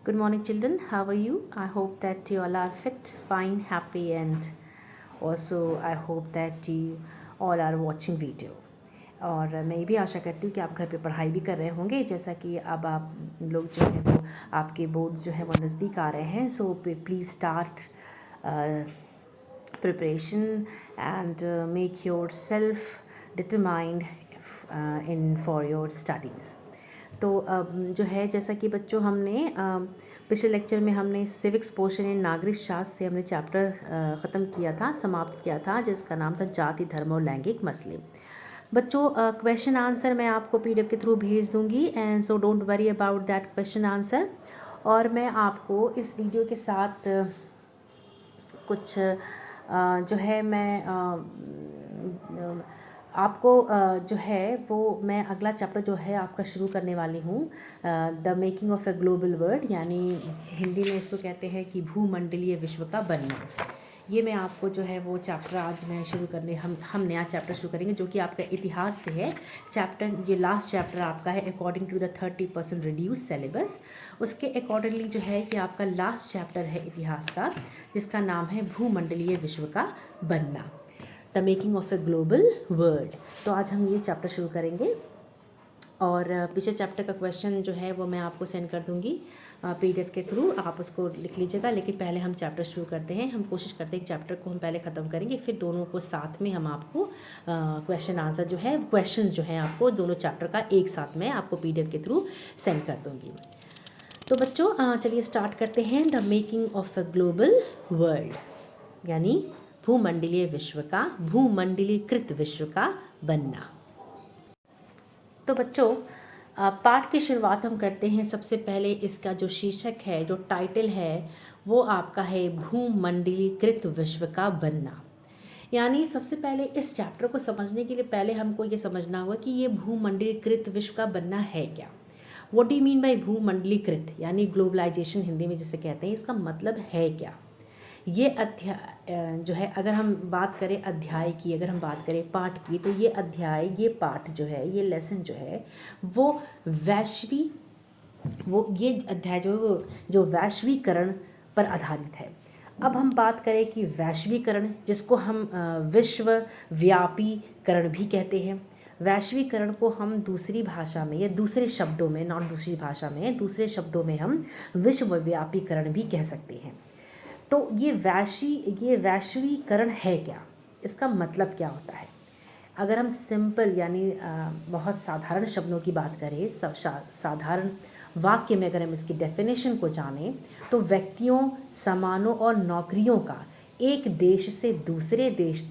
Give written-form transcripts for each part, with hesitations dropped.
Good morning, children. How are you? I hope that you all are fit, fine, happy, and also I hope that you all are watching video. और मैं ये भी आशा करती हूँ कि आप घर पे पढ़ाई भी कर रहे होंगे, जैसा कि अब आप लोग जो है वो आपके बोर्ड्स जो है वो नज़दीक आ रहे हैं. So please start preparation and make yourself determined for your studies. तो जो है जैसा कि बच्चों हमने पिछले लेक्चर में हमने सिविक्स पोर्शन इन नागरिक शास्त्र से हमने चैप्टर ख़त्म किया था, समाप्त किया था, जिसका नाम था जाति, धर्म और लैंगिक मसले. बच्चों क्वेश्चन आंसर मैं आपको पीडीएफ के थ्रू भेज दूंगी and so don't worry about that question answer. और मैं आपको इस वीडियो के साथ कुछ जो है मैं आपको जो है वो मैं अगला चैप्टर जो है आपका शुरू करने वाली हूँ, the making of a global world, यानी हिंदी में इसको कहते हैं कि भूमंडलीय विश्व का बनना. ये मैं आपको जो है वो चैप्टर आज मैं शुरू करने हम नया चैप्टर शुरू करेंगे जो कि आपका इतिहास से है. ये लास्ट चैप्टर आपका है according to the 30% reduce syllabus. उसके अकॉर्डिंगली जो है कि आपका लास्ट चैप्टर है इतिहास का, जिसका नाम है भूमंडलीय विश्व का बनना, the making of a global world. तो आज हम ये चैप्टर शुरू करेंगे और पिछले चैप्टर का क्वेश्चन जो है वो मैं आपको सेंड कर दूंगी पीडीएफ के थ्रू, आप उसको लिख लीजिएगा. लेकिन पहले हम चैप्टर शुरू करते हैं. हम कोशिश करते हैं चैप्टर को हम पहले ख़त्म करेंगे, फिर दोनों को साथ में हम आपको क्वेश्चन आंसर जो है क्वेश्चंस जो हैं आपको दोनों चैप्टर का एक साथ में आपको पीडीएफ के थ्रू सेंड कर दूँगी. तो बच्चों चलिए स्टार्ट करते हैं. The making of a global world, यानी भूमंडलीय विश्व का, भूमंडलीकृत विश्व का बनना. तो बच्चों पाठ की शुरुआत हम करते हैं. सबसे पहले इसका जो शीर्षक है, जो टाइटल है, वो आपका है भूमंडलीकृत विश्व का बनना. यानी सबसे पहले इस चैप्टर को समझने के लिए पहले हमको ये समझना होगा कि ये भूमंडलीकृत विश्व का बनना है क्या. What do you mean by भूमंडलीकृत, यानी ग्लोबलाइजेशन हिंदी में जिसे कहते हैं, इसका मतलब है क्या. ये अध्याय जो है, अगर हम बात करें अध्याय की, अगर हम बात करें पाठ की, तो ये अध्याय, ये पाठ जो है, ये लेसन जो है वो ये अध्याय जो वैश्वीकरण पर आधारित है. अब हम बात करें कि वैश्वीकरण, जिसको हम विश्वव्यापीकरण भी कहते हैं. वैश्वीकरण को हम दूसरी भाषा में या दूसरे शब्दों में, नॉट दूसरी भाषा में, दूसरे शब्दों में हम विश्वव्यापीकरण भी कह सकते हैं. तो ये वैश्वीकरण है क्या, इसका मतलब क्या होता है. अगर हम सिंपल यानी बहुत साधारण शब्दों की बात करें, साधारण वाक्य में अगर हम इसकी डेफिनेशन को जानें, तो व्यक्तियों, सामानों और नौकरियों का एक देश से दूसरे देश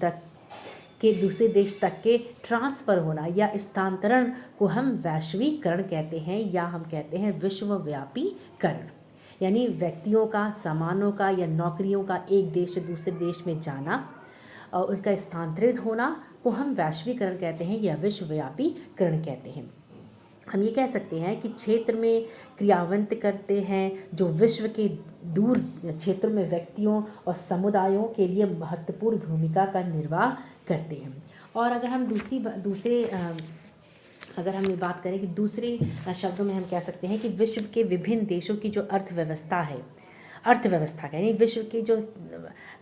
तक के ट्रांसफ़र होना या स्थानांतरण को हम वैश्वीकरण कहते हैं, या हम कहते हैं विश्वव्यापीकरण. यानी व्यक्तियों का, सामानों का या नौकरियों का एक देश से दूसरे देश में जाना और उसका स्थानांतरित होना को हम वैश्वीकरण कहते हैं या विश्वव्यापीकरण कहते हैं. हम ये कह सकते हैं कि क्षेत्र में क्रियान्वित करते हैं जो विश्व के दूर क्षेत्रों में व्यक्तियों और समुदायों के लिए महत्वपूर्ण भूमिका का निर्वाह करते हैं. और अगर हम अगर हम ये बात करें कि दूसरे शब्दों में हम कह सकते हैं कि विश्व के विभिन्न देशों की जो अर्थव्यवस्था का, यानी विश्व के जो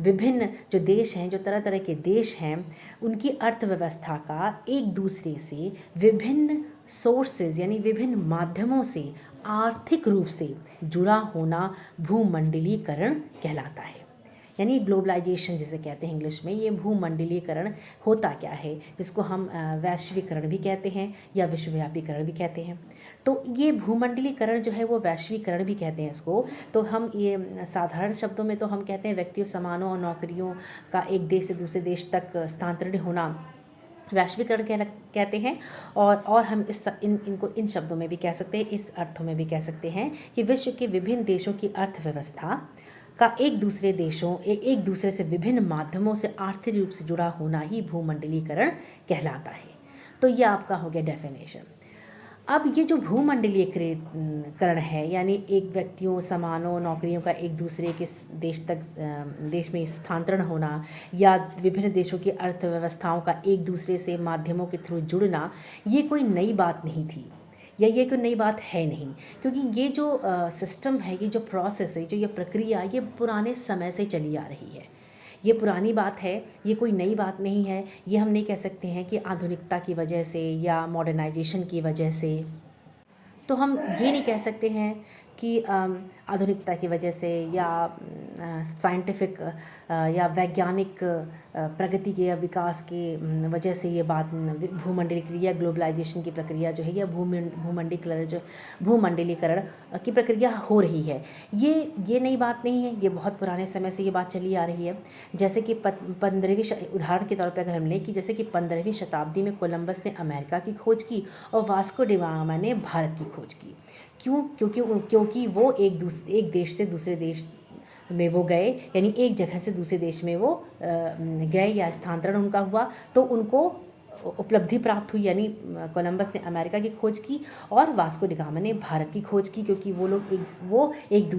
विभिन्न जो देश हैं, जो तरह तरह के देश हैं, उनकी अर्थव्यवस्था का एक दूसरे से विभिन्न सोर्सेज यानी विभिन्न माध्यमों से आर्थिक रूप से जुड़ा होना भूमंडलीकरण कहलाता है. यानी ग्लोबलाइजेशन जिसे कहते हैं इंग्लिश में, ये भूमंडलीकरण होता क्या है, जिसको हम वैश्वीकरण भी कहते हैं या विश्वव्यापीकरण भी कहते हैं. तो ये भूमंडलीकरण जो है वो वैश्वीकरण भी कहते हैं इसको. तो हम ये साधारण शब्दों में तो हम कहते हैं व्यक्तियों, सामानों और नौकरियों का एक देश से दूसरे देश तक स्थानांतरण होना वैश्वीकरण कहते हैं. और हम इनको इन शब्दों में भी कह सकते हैं, इस अर्थों में भी कह सकते हैं कि विश्व के विभिन्न देशों की अर्थव्यवस्था का एक दूसरे से विभिन्न माध्यमों से आर्थिक रूप से जुड़ा होना ही भूमंडलीकरण कहलाता है. तो ये आपका हो गया डेफिनेशन. अब ये जो भूमंडलीकरण है, यानी एक व्यक्तियों, सामानों, नौकरियों का एक दूसरे के देश में स्थानांतरण होना या विभिन्न देशों की अर्थव्यवस्थाओं का एक दूसरे से माध्यमों के थ्रू जुड़ना, ये कोई नई बात नहीं थी. ये कोई नई बात है नहीं, क्योंकि ये जो सिस्टम है, ये जो प्रोसेस है, जो ये प्रक्रिया, ये पुराने समय से चली आ रही है। ये पुरानी बात है, ये कोई नई बात नहीं है। ये हम नहीं कह सकते हैं कि आधुनिकता की वजह से या मॉडर्नाइजेशन की वजह से, तो हम ये नहीं कह सकते हैं कि आधुनिकता की वजह से या साइंटिफिक या वैज्ञानिक प्रगति के या विकास के वजह से ये बात भूमंडलीकरण या ग्लोबलाइजेशन की प्रक्रिया जो है या भूमंडलीकरण की प्रक्रिया हो रही है। ये नई बात नहीं है, ये बहुत पुराने समय से ये बात चली आ रही है। जैसे कि 15वीं उदाहरण के तौर पर अगर हम लें कि जैसे कि 15वीं शताब्दी में कोलंबस ने अमेरिका की खोज की और वास्को डी गामा ने भारत की खोज की। क्यों? क्योंकि वो एक देश से दूसरे देश में वो गए, यानी एक जगह से दूसरे देश में वो गए या स्थानांतरण उनका हुआ, तो उनको उपलब्धि प्राप्त हुई। यानी कोलंबस ने अमेरिका की खोज की और वास्को डी गामा ने भारत की खोज की, क्योंकि वो एक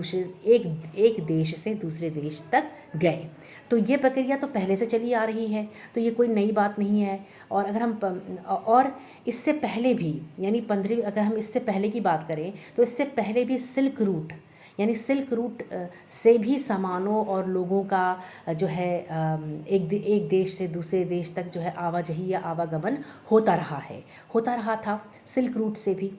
देश से दूसरे देश तक गए। तो ये प्रक्रिया तो पहले से चली आ रही है, तो ये कोई नई बात नहीं है। और अगर हम और इससे पहले भी, यानी 15वीं, अगर हम इससे पहले की बात करें तो इससे पहले भी सिल्क रूट, यानी सिल्क रूट से भी सामानों और लोगों का जो है एक देश से दूसरे देश तक जो है आवाजाही या आवागमन होता रहा था सिल्क रूट से भी।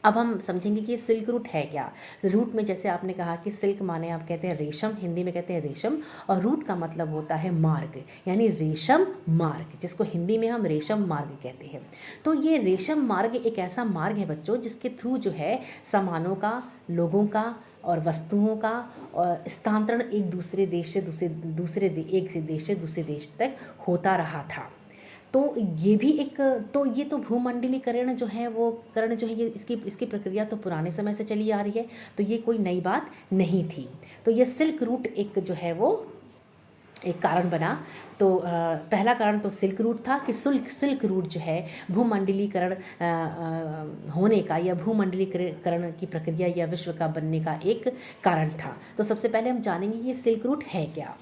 अब हम समझेंगे कि सिल्क रूट है क्या। रूट में जैसे आपने कहा कि सिल्क माने आप कहते हैं रेशम, हिंदी में कहते हैं रेशम, और रूट का मतलब होता है मार्ग, यानी रेशम मार्ग, जिसको हिंदी में हम रेशम मार्ग कहते हैं। तो ये रेशम मार्ग एक ऐसा मार्ग है बच्चों जिसके थ्रू जो है सामानों का, लोगों का और वस्तुओं का और स्थानांतरण एक देश से दूसरे देश तक होता रहा था। तो ये भी ये तो भूमंडलीकरण जो है वो ये इसकी प्रक्रिया तो पुराने समय से चली आ रही है, तो ये कोई नई बात नहीं थी। तो ये सिल्क रूट एक जो है वो एक कारण बना। तो पहला कारण तो सिल्क रूट था कि सिल्क रूट जो है भूमंडलीकरण होने का या भूमंडलीकरण की प्रक्रिया या विश्व का बनने का एक कारण था। तो सबसे पहले हम जानेंगे ये सिल्क रूट है क्या।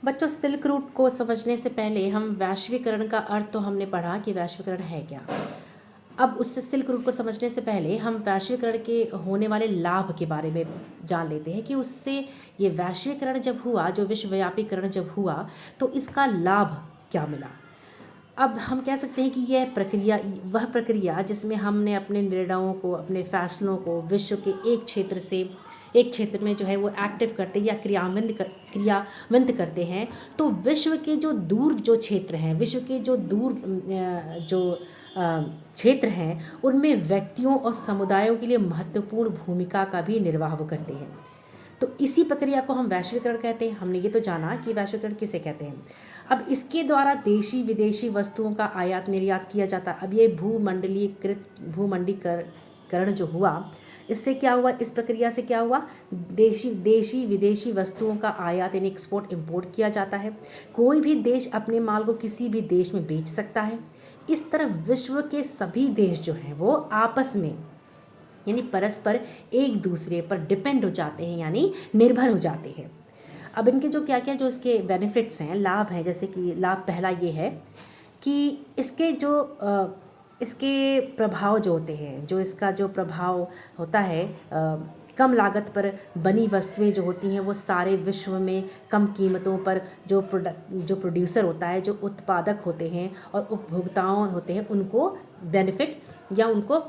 बच्चों, सिल्क रूट को समझने से पहले हम वैश्वीकरण का अर्थ तो हमने पढ़ा कि वैश्वीकरण है क्या। अब उससे सिल्क रूट को समझने से पहले हम वैश्वीकरण के होने वाले लाभ के बारे में जान लेते हैं कि उससे ये वैश्वीकरण जब हुआ, जो विश्वव्यापीकरण जब हुआ, तो इसका लाभ क्या मिला। अब हम कह सकते हैं कि यह प्रक्रिया वह प्रक्रिया जिसमें हमने अपने निर्णयों को, अपने फैसलों को विश्व के एक क्षेत्र में जो है वो एक्टिव करते या क्रियान्वित करते हैं, तो विश्व के जो दूर जो क्षेत्र हैं, विश्व के जो दूर क्षेत्र हैं, उनमें व्यक्तियों और समुदायों के लिए महत्वपूर्ण भूमिका का भी निर्वाह करते हैं। तो इसी प्रक्रिया को हम वैश्वीकरण कहते हैं। हमने ये तो जाना कि वैश्वीकरण किसे कहते हैं। अब इसके द्वारा देशी विदेशी वस्तुओं का आयात निर्यात किया जाता। अब ये भूमंडलीकरण जो हुआ, इससे क्या हुआ, इस प्रक्रिया से क्या हुआ, देशी विदेशी वस्तुओं का आयात यानी एक्सपोर्ट इंपोर्ट किया जाता है। कोई भी देश अपने माल को किसी भी देश में बेच सकता है। इस तरह विश्व के सभी देश जो हैं वो आपस में यानी परस्पर एक दूसरे पर डिपेंड हो जाते हैं, यानी निर्भर हो जाते हैं। अब इनके जो क्या क्या जो इसके बेनिफिट्स हैं, लाभ हैं, जैसे कि लाभ पहला ये है कि इसके प्रभाव जो होते हैं, जो इसका जो प्रभाव होता है, कम लागत पर बनी वस्तुएं जो होती हैं वो सारे विश्व में कम कीमतों पर जो प्रोड्यूसर होता है, जो उत्पादक होते हैं और उपभोक्ताओं होते हैं, उनको बेनिफिट या उनको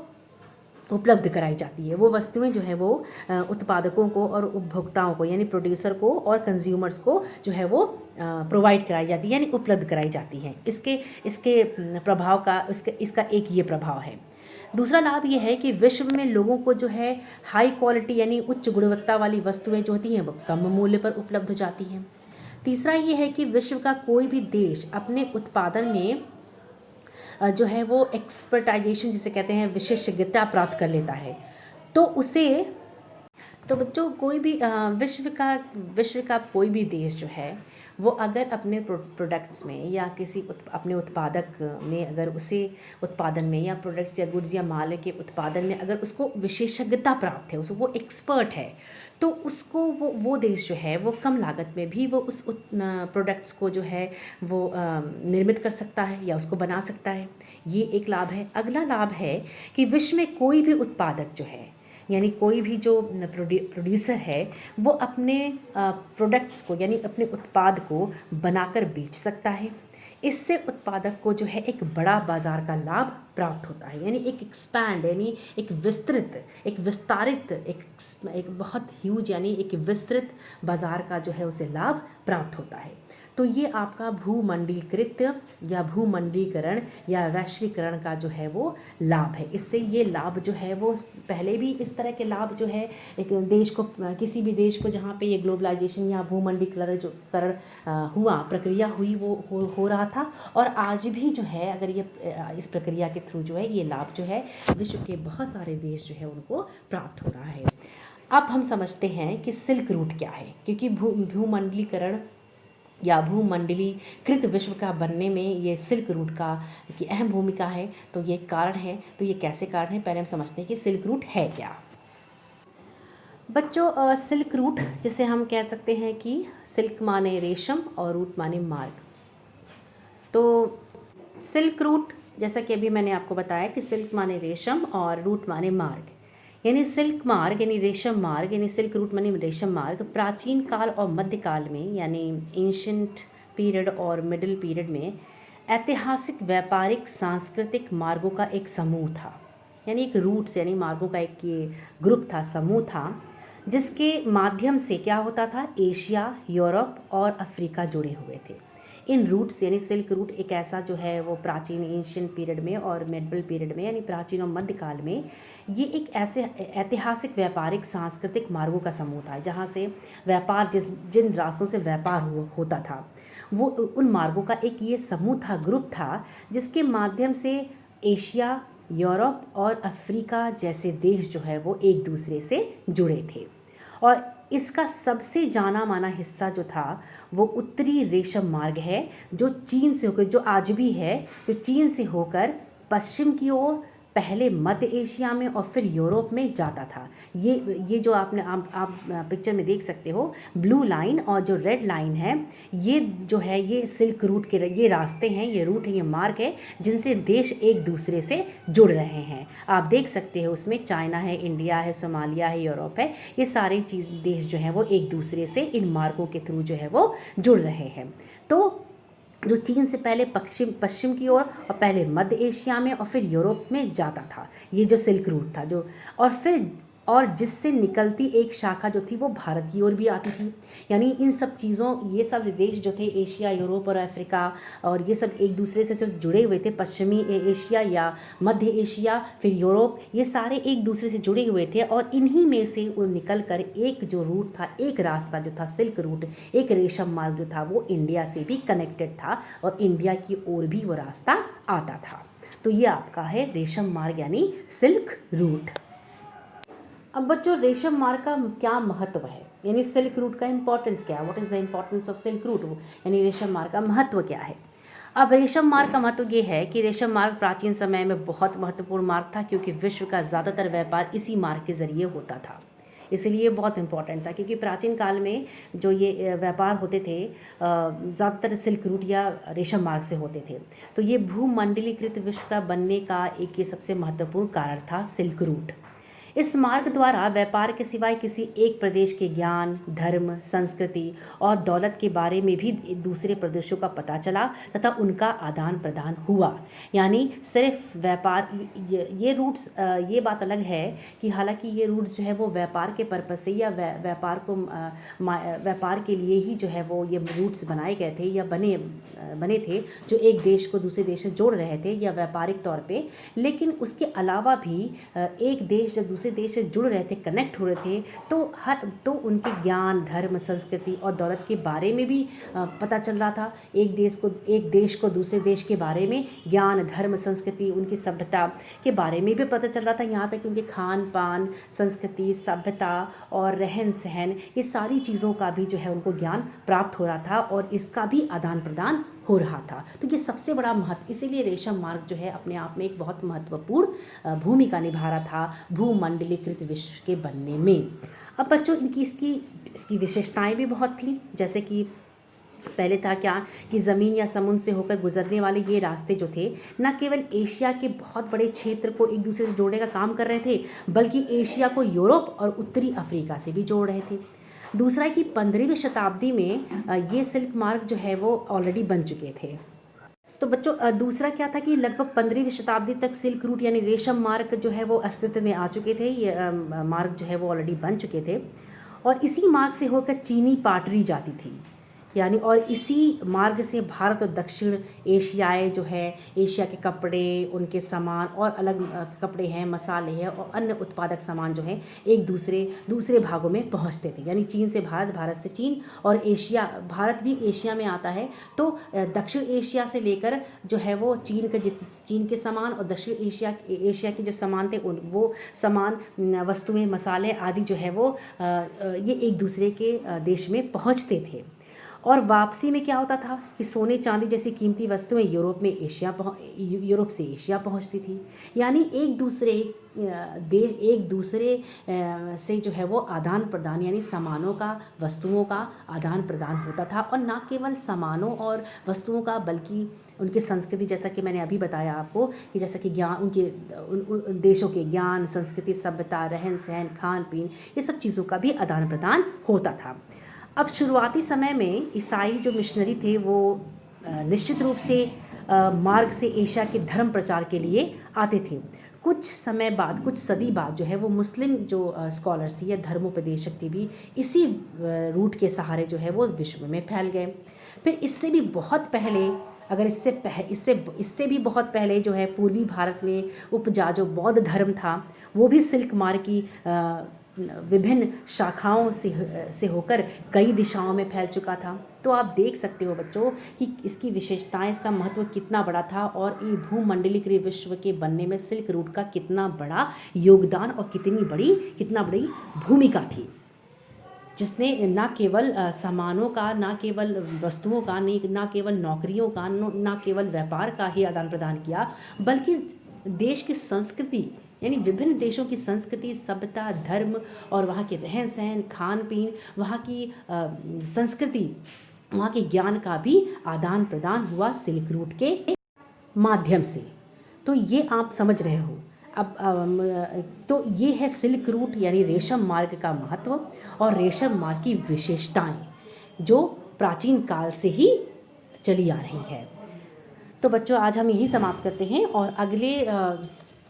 उपलब्ध कराई जाती है। वो वस्तुएं जो है वो उत्पादकों को और उपभोक्ताओं को यानी प्रोड्यूसर को और कंज्यूमर्स को जो है वो प्रोवाइड कराई जाती है, यानी उपलब्ध कराई जाती हैं। इसके प्रभाव का इसका एक ये प्रभाव है। दूसरा लाभ ये है कि विश्व में लोगों को जो है हाई क्वालिटी यानी उच्च गुणवत्ता वाली वस्तुएं जो होती हैं वो कम मूल्य पर उपलब्ध हो जाती हैं। तीसरा ये है कि विश्व का कोई भी देश अपने उत्पादन में जो है वो एक्सपर्टाइजेशन जिसे कहते हैं, विशेषज्ञता प्राप्त कर लेता है। तो बच्चों, कोई भी विश्व का कोई भी देश जो है वो अगर अपने प्रोडक्ट्स में या अपने उत्पादक में अगर उसे उत्पादन में या प्रोडक्ट्स या गुड्स या माल के उत्पादन में अगर उसको विशेषज्ञता प्राप्त है, वो एक्सपर्ट है, तो उसको वो देश जो है वो कम लागत में भी वो उस प्रोडक्ट्स को जो है वो निर्मित कर सकता है या उसको बना सकता है। ये एक लाभ है। अगला लाभ है कि विश्व में कोई भी उत्पादक जो है, यानी कोई भी जो प्रोड्यूसर है, वो अपने प्रोडक्ट्स को यानी अपने उत्पाद को बनाकर बेच सकता है। इससे उत्पादक को जो है एक बड़ा बाज़ार का लाभ प्राप्त होता है, यानी एक एक्सपैंड यानी एक विस्तृत, एक विस्तारित, एक बहुत ह्यूज यानी एक विस्तृत बाज़ार का जो है उसे लाभ प्राप्त होता है। तो ये आपका भूमंडलीकृत या भूमंडलीकरण या वैश्वीकरण का जो है वो लाभ है। इससे ये लाभ जो है वो पहले भी इस तरह के लाभ जो है एक देश को, किसी भी देश को जहाँ पे ये ग्लोबलाइजेशन या भूमंडलीकरण जो हुआ प्रक्रिया हुई वो हो रहा था, और आज भी जो है अगर ये इस प्रक्रिया के थ्रू जो है ये लाभ जो है विश्व के बहुत सारे देश जो है उनको प्राप्त हो रहा है। अब हम समझते हैं कि सिल्क रूट क्या है, क्योंकि भूमंडलीकरण या भूमंडलीकृत विश्व का बनने में ये सिल्क रूट की अहम भूमिका है। तो ये कारण है। तो ये कैसे कारण है, पहले हम समझते हैं कि सिल्क रूट है क्या। बच्चों, सिल्क रूट जिसे हम कह सकते हैं कि सिल्क माने रेशम और रूट माने मार्ग। तो सिल्क रूट, जैसा कि अभी मैंने आपको बताया कि सिल्क माने रेशम और रूट माने मार्ग, यानी सिल्क मार्ग यानी रेशम मार्ग यानी सिल्क रूट माने रेशम मार्ग प्राचीन काल और मध्यकाल में यानी एंशिएंट पीरियड और मिडिल पीरियड में ऐतिहासिक व्यापारिक सांस्कृतिक मार्गों का एक समूह था। यानी एक रूट्स यानी मार्गों का एक ये ग्रुप था, समूह था, जिसके माध्यम से क्या होता था, एशिया, यूरोप और अफ्रीका जुड़े हुए थे। इन रूट्स यानी सिल्क रूट एक ऐसा जो है वो प्राचीन एंशिएंट पीरियड में और मिडिल पीरियड में यानी प्राचीन और मध्यकाल में ये एक ऐसे ऐतिहासिक व्यापारिक सांस्कृतिक मार्गों का समूह था, जहाँ से व्यापार जिन रास्तों से व्यापार होता था वो उन मार्गों का एक ये समूह था, ग्रुप था, जिसके माध्यम से एशिया, यूरोप और अफ्रीका जैसे देश जो है वो एक दूसरे से जुड़े थे। और इसका सबसे जाना माना हिस्सा जो था वो उत्तरी रेशम मार्ग है, जो चीन से होकर, जो आज भी है, जो चीन से होकर पश्चिम की ओर पहले मध्य एशिया में और फिर यूरोप में जाता था। ये जो आप पिक्चर में देख सकते हो, ब्लू लाइन और जो रेड लाइन है, ये जो है ये सिल्क रूट के ये रास्ते हैं, ये रूट है, ये मार्ग है, जिनसे देश एक दूसरे से जुड़ रहे हैं। आप देख सकते हो उसमें चाइना है, इंडिया है, सोमालिया है, यूरोप है, ये सारे देश जो हैं वो एक दूसरे से इन मार्गों के थ्रू जो है वो जुड़ रहे हैं। तो जो चीन से पहले पश्चिम की ओर और पहले मध्य एशिया में और फिर यूरोप में जाता था, ये जो सिल्क रूट था जो, और जिससे निकलती एक शाखा जो थी वो भारत की ओर भी आती थी। यानी इन सब चीज़ों, ये सब देश जो थे एशिया, यूरोप और अफ्रीका, और ये सब एक दूसरे से जो जुड़े हुए थे, पश्चिमी एशिया या मध्य एशिया फिर यूरोप, ये सारे एक दूसरे से जुड़े हुए थे। और इन्हीं में से वो निकल कर एक जो रूट था, एक रास्ता जो था सिल्क रूट, एक रेशम मार्ग जो था वो इंडिया से भी कनेक्टेड था और इंडिया की ओर भी वो रास्ता आता था। तो ये आपका है रेशम मार्ग यानी सिल्क रूट। अब बच्चों, रेशम मार्ग का क्या महत्व है, यानी सिल्क रूट का इंपॉर्टेंस क्या है, what is the importance of silk route, यानी रेशम मार्ग का महत्व क्या है। अब रेशम मार्ग का महत्व ये है कि रेशम मार्ग प्राचीन समय में बहुत महत्वपूर्ण मार्ग था, क्योंकि विश्व का ज़्यादातर व्यापार इसी मार्ग के ज़रिए होता था। इसलिए बहुत इंपॉर्टेंट था, क्योंकि प्राचीन काल में जो ये व्यापार होते थे ज़्यादातर सिल्क रूट या रेशम मार्ग से होते थे। तो ये भूमंडलीकृत विश्व का बनने का एक ये सबसे महत्वपूर्ण कारण था सिल्क रूट। इस मार्ग द्वारा व्यापार के सिवाय किसी एक प्रदेश के ज्ञान, धर्म, संस्कृति और दौलत के बारे में भी दूसरे प्रदेशों का पता चला तथा उनका आदान प्रदान हुआ। यानी सिर्फ व्यापार, ये रूट्स, ये बात अलग है कि हालांकि ये रूट्स जो है वो व्यापार के पर्पस से या व्यापार के लिए ही जो है वो ये रूट्स बनाए गए थे या बने थे, जो एक देश को दूसरे देश से जोड़ रहे थे या व्यापारिक तौर पे। लेकिन उसके अलावा भी एक देश जब दूसरे देश से जुड़ रहे थे, कनेक्ट हो रहे थे, तो उनके ज्ञान, धर्म, संस्कृति और दौलत के बारे में भी पता चल रहा था। एक देश को दूसरे देश के बारे में ज्ञान, धर्म, संस्कृति, उनकी सभ्यता के बारे में भी पता चल रहा था। यहाँ तक कि उनके खान पान, संस्कृति, सभ्यता और रहन सहन, ये सारी चीज़ों का भी जो है उनको ज्ञान प्राप्त हो रहा था और इसका भी आदान प्रदान हो रहा था। तो ये सबसे बड़ा महत्व, इसीलिए रेशम मार्ग जो है अपने आप में एक बहुत महत्वपूर्ण भूमिका निभा रहा था भूमंडलीकृत विश्व के बनने में। अब बच्चों इसकी विशेषताएं भी बहुत थी, जैसे कि पहले था क्या कि ज़मीन या समुद्र से होकर गुजरने वाले ये रास्ते जो थे न केवल एशिया के बहुत बड़े क्षेत्र को एक दूसरे से जोड़ने का काम कर रहे थे, बल्कि एशिया को यूरोप और उत्तरी अफ्रीका से भी जोड़ रहे थे। दूसरा है कि 15वीं शताब्दी में ये सिल्क मार्ग जो है वो ऑलरेडी बन चुके थे। तो बच्चों दूसरा क्या था कि लगभग 15वीं शताब्दी तक सिल्क रूट यानी रेशम मार्ग जो है वो अस्तित्व में आ चुके थे। ये मार्ग जो है वो ऑलरेडी बन चुके थे और इसी मार्ग से होकर चीनी पाटरी जाती थी, यानी और इसी मार्ग से भारत और दक्षिण एशियाए जो है एशिया के कपड़े, उनके सामान और अलग कपड़े हैं, मसाले हैं और अन्य उत्पादक सामान जो है एक दूसरे भागों में पहुंचते थे। यानी चीन से भारत, भारत से चीन और एशिया, भारत भी एशिया में आता है तो दक्षिण एशिया से लेकर जो है वो चीन के सामान और दक्षिण एशिया के जो सामान थे वो सामान, वस्तुएं, मसाले आदि जो है वो ये एक दूसरे के देश में पहुँचते थे। और वापसी में क्या होता था कि सोने चांदी जैसी कीमती वस्तुएं यूरोप से एशिया पहुंचती थी। यानी एक दूसरे से जो है वो आदान प्रदान, यानी सामानों का, वस्तुओं का आदान प्रदान होता था। और ना केवल सामानों और वस्तुओं का बल्कि उनकी संस्कृति, जैसा कि मैंने अभी बताया आपको कि जैसा कि ज्ञान, उन देशों के ज्ञान, संस्कृति, सभ्यता, रहन सहन, खान पीन, ये सब चीज़ों का भी आदान प्रदान होता था। अब शुरुआती समय में ईसाई जो मिशनरी थे वो निश्चित रूप से मार्ग से एशिया के धर्म प्रचार के लिए आते थे। कुछ समय बाद, कुछ सदी बाद जो है वो मुस्लिम जो स्कॉलर्स थी या धर्मोपदेशक थे भी इसी रूट के सहारे जो है वो विश्व में फैल गए। फिर इससे भी बहुत पहले, अगर इससे भी बहुत पहले जो है पूर्वी भारत में उपजा जो बौद्ध धर्म था वो भी सिल्क मार्ग की विभिन्न शाखाओं से होकर कई दिशाओं में फैल चुका था। तो आप देख सकते हो बच्चों कि इसकी विशेषताएं, इसका महत्व कितना बड़ा था और ये भूमंडलीकृत विश्व के बनने में सिल्क रूट का कितना बड़ा योगदान और कितना बड़ी भूमिका थी, जिसने न केवल सामानों का, न केवल वस्तुओं का, न केवल नौकरियों का, न केवल व्यापार का ही आदान प्रदान किया, बल्कि देश की संस्कृति, यानी विभिन्न देशों की संस्कृति, सभ्यता, धर्म और वहाँ के रहन सहन, खान पीन, वहाँ की संस्कृति, वहाँ के ज्ञान का भी आदान प्रदान हुआ सिल्क रूट के माध्यम से। तो ये आप समझ रहे हो। अब तो ये है सिल्क रूट यानी रेशम मार्ग का महत्व और रेशम मार्ग की विशेषताएं जो प्राचीन काल से ही चली आ रही है। तो बच्चों आज हम यही समाप्त करते हैं और अगले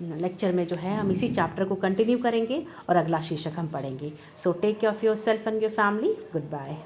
लेक्चर में जो है हम इसी चैप्टर को कंटिन्यू करेंगे और अगला शीर्षक हम पढ़ेंगे। So take care of yourself and your family. Good bye.